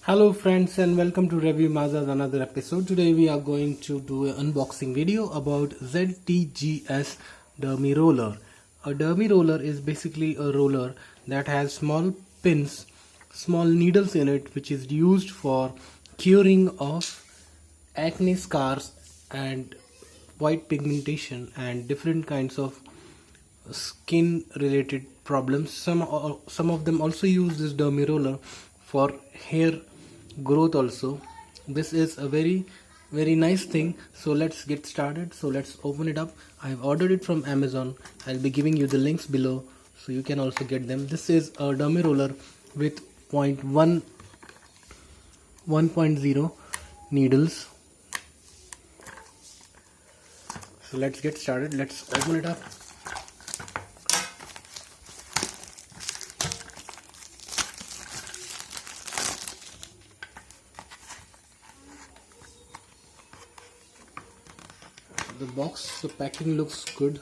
Hello friends and welcome to Review Maza's another episode. Today we are going to do an unboxing video about ZTGS Derma Roller. A Derma Roller is basically a roller that has small pins, small needles in it, which is used for curing of acne scars and white pigmentation and different kinds of skin related problems. Some of them also use this Derma Roller for hair growth also. This is a very nice thing. So let's get started. So let's open it up. I've ordered it from Amazon. I'll be giving you the links below so you can also get them. This is a Derma Roller with 1.0 needles. So let's get started. Let's open it up. The packing looks good.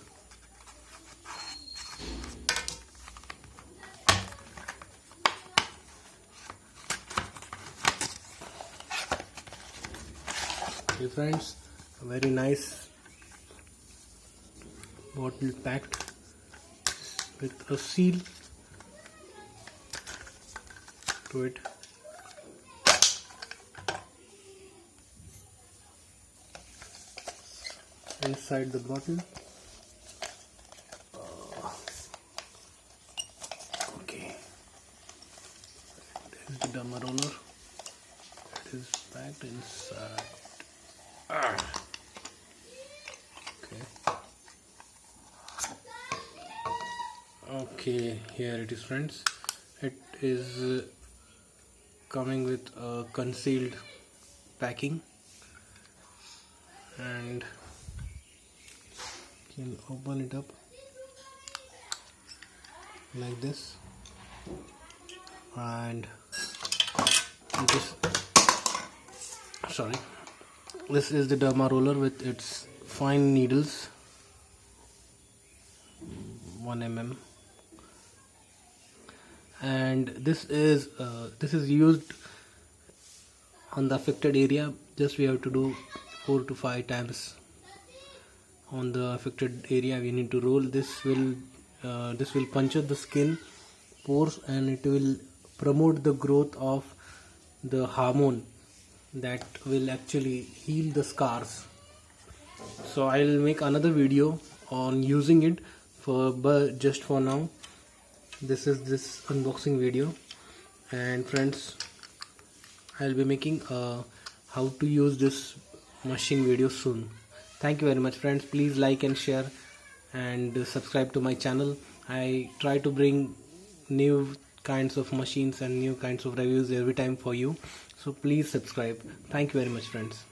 Okay friends, a very nice bottle packed with a seal to it. Inside the bottle, okay, there's the Derma Roller. It is packed inside. Okay, here it is friends. It is coming with a concealed packing, and you can open it up like this, and this is the Derma Roller with its fine needles, 1 mm, and this is used on the affected area. Just we have to do 4 to 5 times on the affected area. We need to roll. This will puncture the skin pores, and it will promote the growth of the hormone that will actually heal the scars. So I'll make another video on using it but just for now this is this unboxing video. And friends, I'll be making a how to use this machine video soon. Thank you very much friends. Please like and share and subscribe to my channel. I try to bring new kinds of machines and new kinds of reviews every time for you, so please subscribe. Thank you very much friends.